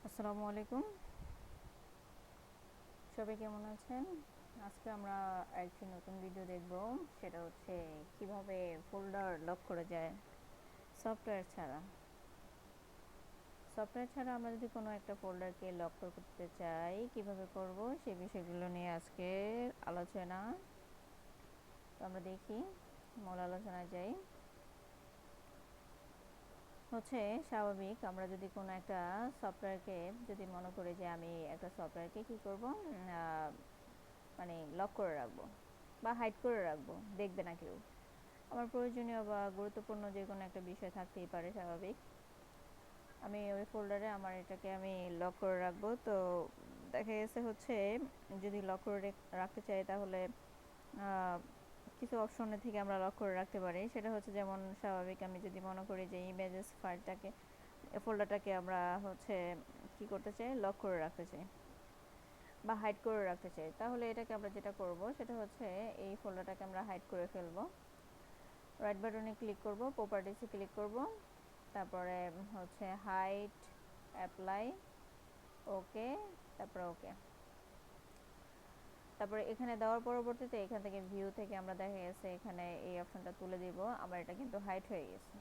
আসসালামু আলাইকুম, সবাই কেমন আছেন? আজকে আমরা একটি নতুন ভিডিও দেখব। সেটা হচ্ছে কিভাবে ফোল্ডার লক করা যায় সফটওয়্যার ছাড়া। সফটওয়্যার ছাড়া আমরা যদি কোনো একটা ফোল্ডারকে লক করতে চাই, কিভাবে করব সেই বিষয়গুলো নিয়ে আজকে আলোচনা। তো আমরা দেখি, মূল আলোচনায় যাই। হচ্ছে স্বাভাবিক, আমরা যদি কোনো একটা সফটওয়্যারকে যদি মনে করি যে আমি একটা সফটওয়্যারকে কী করব, মানে লক করে রাখবো বা হাইড করে রাখবো, দেখবে না কেউ। আমার প্রয়োজনীয় বা গুরুত্বপূর্ণ যে কোনো একটা বিষয় থাকতেই পারে, স্বাভাবিক। আমি ওই ফোল্ডারে আমার এটাকে আমি লক করে রাখবো। তো দেখা গেছে হচ্ছে যদি লক করে রাখতে চাই, তাহলে কিছু অপশনের থেকে আমরা লক করে রাখতে পারি। সেটা হচ্ছে যেমন স্বাভাবিক, আমি যদি মনে করি যে ইমেজেস ফাইলটাকে, ফোল্ডারটাকে আমরা হচ্ছে কি করতে চাই, লক করে রাখতে চাই বা হাইড করে রাখতে চাই, তাহলে এটাকে আমরা যেটা করব সেটা হচ্ছে এই ফোল্ডারটাকে আমরা হাইড করে ফেলবো। রাইট বাটনে ক্লিক করব, প্রপার্টিসে ক্লিক করব, তারপরে হচ্ছে হাইড, অ্যাপ্লাই, ওকে, তারপরে ওকে। তারপরে এখানে দেওয়ার পরবর্তীতে এখান থেকে ভিউ থেকে আমরা দেখা গেছে এখানে এই অপশনটা তুলে দিব। আমার এটা কিন্তু হাইড হয়ে গেছে।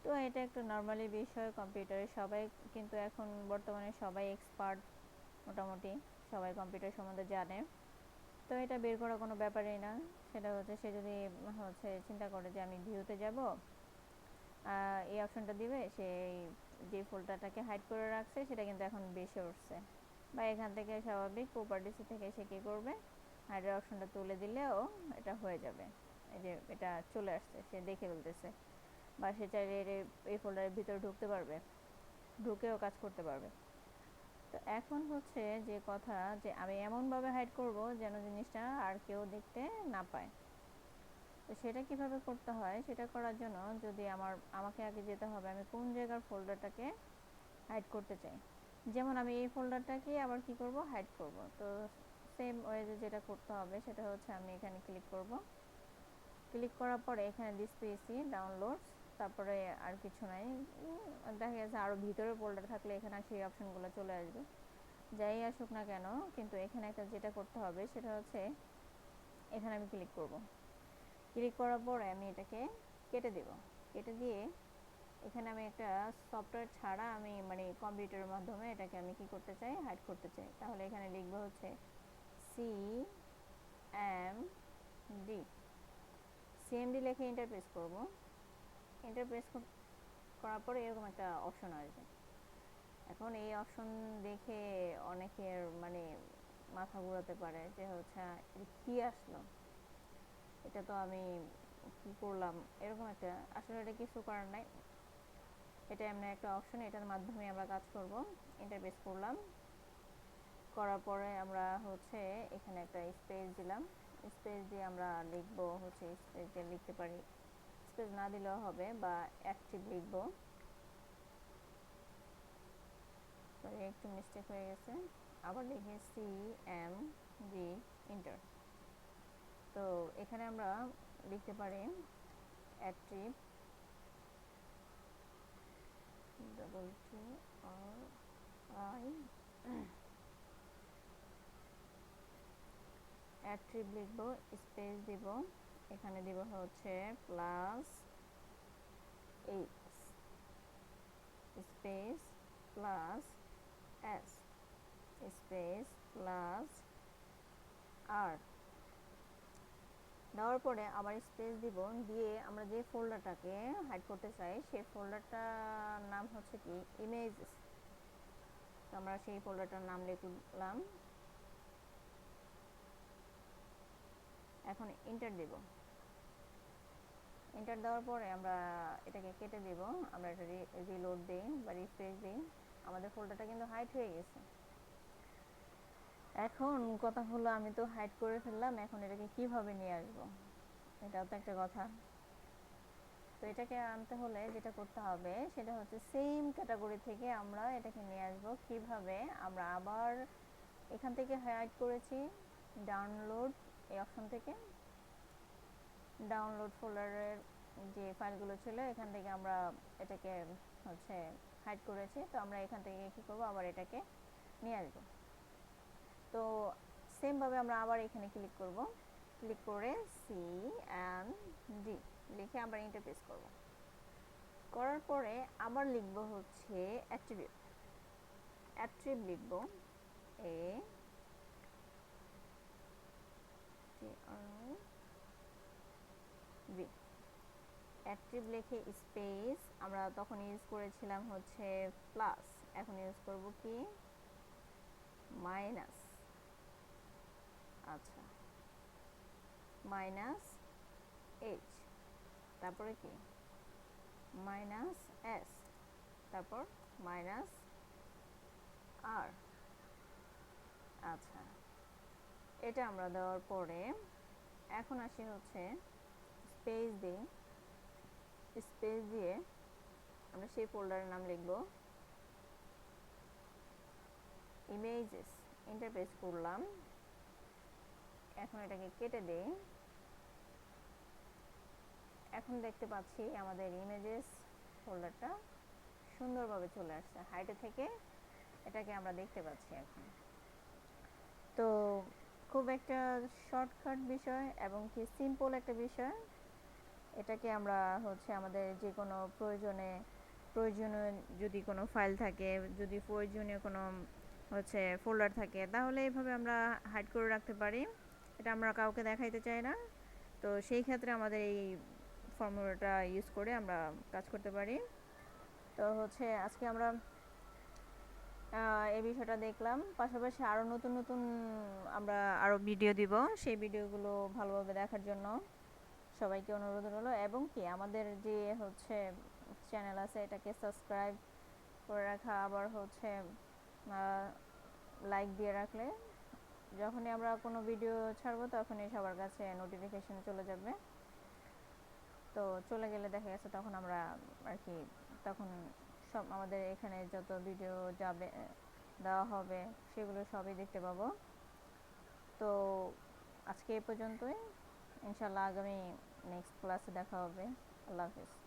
তো এটা একটা নর্মালি বিষয়, কম্পিউটারে সবাই কিন্তু এখন বর্তমানে সবাই এক্সপার্ট, মোটামুটি সবাই কম্পিউটার সম্বন্ধে জানে। তো এটা বের করা কোনো ব্যাপারই না। সেটা হচ্ছে সে যদি হচ্ছে চিন্তা করে যে আমি ভিউতে যাব, এই অপশনটা দিবে, সেই যে ফোল্ডারটাকে হাইড করে রাখছে সেটা কিন্তু এখন বেশি উঠছে। বা এখান থেকে স্বাভাবিক প্রপার্টিস থেকে সে কী করবে, হাইডের অপশনটা তুলে দিলেও এটা হয়ে যাবে। এই যে এটা চলে আসছে, সে দেখে ফেলতেছে। বা সে চাইলে এই ফোল্ডারের ভিতরে ঢুকতে পারবে, ঢুকেও কাজ করতে পারবে। তো এখন হচ্ছে যে কথা, যে আমি এমনভাবে হাইড করব যেন জিনিসটা আর কেউ দেখতে না পায়। তো সেটা কিভাবে করতে হয়, সেটা করার জন্য যদি আমাকে আগে যেতে হবে আমি কোন জায়গার ফোল্ডারটাকে হাইড করতে চাই। যেমন আমি এই ফোল্ডারটাকে আবার কি করব, হাইড করব। তো সেম ওয়েতে যেটা করতে হবে সেটা হচ্ছে আমি এখানে ক্লিক করব। ক্লিক করার পরে এখানে দিস পিসি ডাউনলোডস, তারপরে আর কিছু নাই। দেখা গেছে আরও ভিতরে ফোল্ডার থাকলে এখানে সেই অপশনগুলো চলে আসবে। যাই আসুক না কেন, কিন্তু এখানে একটা যেটা করতে হবে সেটা হচ্ছে এখানে আমি ক্লিক করব। ক্লিক করার পরে আমি এটাকে কেটে দেব। কেটে দিয়ে এখানে আমি একটা সফটওয়্যার ছাড়া আমি মানে কম্পিউটারের মাধ্যমে এটাকে আমি কি করতে চাই, হাইড করতে চাই। তাহলে এখানে লিখবো হচ্ছে CMD। সিএমডি লিখে এন্টার প্রেস করব। এন্টার প্রেস করার পরে এরকম একটা অপশন আসবে। এখন এই অপশন দেখে অনেকের মানে মাথা ঘোরাতে পারে যে হচ্ছে কি আসলো, এটা তো আমি কি করলাম, এরকম একটা। আসলে এটা কিছু করার নাই, এটা এমন একটা অপশন, এটার মাধ্যমে আমরা কাজ করব। ইন্টারপ্রেস করলাম, করার পরে আমরা হচ্ছে এখানে একটা স্পেস দিলাম। স্পেস দিয়ে আমরা লিখবো হচ্ছে, স্পেস দিয়ে লিখতে পারি, স্পেস না দিলেও হবে, বা অ্যাক্টিভ লিখবো। সরি, একটু মিস্টেক হয়ে গেছে, আবার লিখে CMD, ইন্টার। তো এখানে আমরা লিখতে পারি অ্যাক্টিভ WTRI, অ্যাক্টিভ লিখবো, স্পেস দিব, এখানে দিব হচ্ছে +H space +S space +R। দেওয়ার পরে আবার স্পেস দিব, দিয়ে আমরা যে ফোল্ডারটাকে হাইড করতে চাই সেই ফোল্ডারটার নাম হচ্ছে কি, ইমেজেস। তো আমরা সেই ফোল্ডারটার নাম লিখলাম। এখন এন্টার দেব। এন্টার দেওয়ার পরে আমরা এটাকে কেটে দেব। আমরা এটা রিলোড দিই বা রিফ্রেশ দিই, আমাদের ফোল্ডারটা কিন্তু হাইড হয়ে গেছে। এখন কথা হলো, আমি তো হাইড করে ফেললাম, এখন এটাকে কিভাবে নিয়ে আসবো, এটাও তো একটা কথা। তো এটাকে আনতে হলে যেটা করতে হবে সেটা হচ্ছে সেম ক্যাটাগরি থেকে আমরা এটাকে নিয়ে আসবো। কিভাবে, আমরা আবার এখান থেকে হাইড করেছি ডাউনলোড, এই অপশন থেকে ডাউনলোড ফোল্ডারের যে ফাইলগুলো ছিল এখান থেকে আমরা এটাকে হচ্ছে হাইড করেছি। তো আমরা এখান থেকে কী করবো, আবার এটাকে নিয়ে আসবো। তো সেমভাবে আমরা আবার এখানে ক্লিক করব, ক্লিক করে CND লিখে আবার এন্টার প্রেস করব। করার পরে আবার লিখব হচ্ছে অ্যাট্রিবিউট, লিখব ATRIB, অ্যাট্রিব লিখে স্পেস, আমরা তখন ইউজ করেছিলাম হচ্ছে প্লাস, এখন ইউজ করব কি মাইনাস। আচ্ছা, মাইনাস H, তারপরে কি মাইনাস S, তারপর মাইনাস R। আচ্ছা, এটা আমরা দেওয়ার পরে এখন আসি হচ্ছে স্পেস দিই, স্পেস দিয়ে আমরা সেই ফোল্ডারের নাম লিখব ইমেজেস, এন্টার প্রেস করলাম। এখন এটাকে কেটে দেই। এখন দেখতে পাচ্ছি আমাদের ইমেজেস ফোল্ডারটা সুন্দরভাবে চলে আসছে, হাইটে থেকে এটাকে আমরা দেখতে পাচ্ছি এখন। তো খুব একটা শর্টকাট বিষয় এবং কি সিম্পল একটা বিষয়। এটাকে আমরা হচ্ছে আমাদের যে কোনো প্রয়োজনীয় যদি কোনো ফাইল থাকে, যদি প্রয়োজনীয় কোনো হচ্ছে ফোল্ডার থাকে, তাহলে এইভাবে আমরা হাইড করে রাখতে পারি। এটা আমরা কাউকে দেখাইতে চাই না, তো সেই ক্ষেত্রে আমাদের এই ফর্মুলাটা ইউজ করে আমরা কাজ করতে পারি। তো হচ্ছে আজকে আমরা এই বিষয়টা দেখলাম, পাশাপাশি আরও নতুন নতুন আমরা আরও ভিডিও দিব, সেই ভিডিওগুলো ভালোভাবে দেখার জন্য সবাইকে অনুরোধ রইল। এবং কি আমাদের যে হচ্ছে চ্যানেল আছে এটাকে সাবস্ক্রাইব করে রাখা, আবার হচ্ছে লাইক দিয়ে রাখলে যখনই আমরা কোনো ভিডিও ছাড়বো তখনই সবার কাছে নোটিফিকেশন চলে যাবে। তো চলে গেলে দেখা গেছে তখন আমরা আর কি তখন সব আমাদের এখানে যত ভিডিও যাবে দেওয়া হবে সেগুলো সবই দেখতে পাবো। তো আজকে এই পর্যন্তই, ইনশাল্লাহ আগামী নেক্সট ক্লাসে দেখা হবে। আল্লাহ হাফিজ।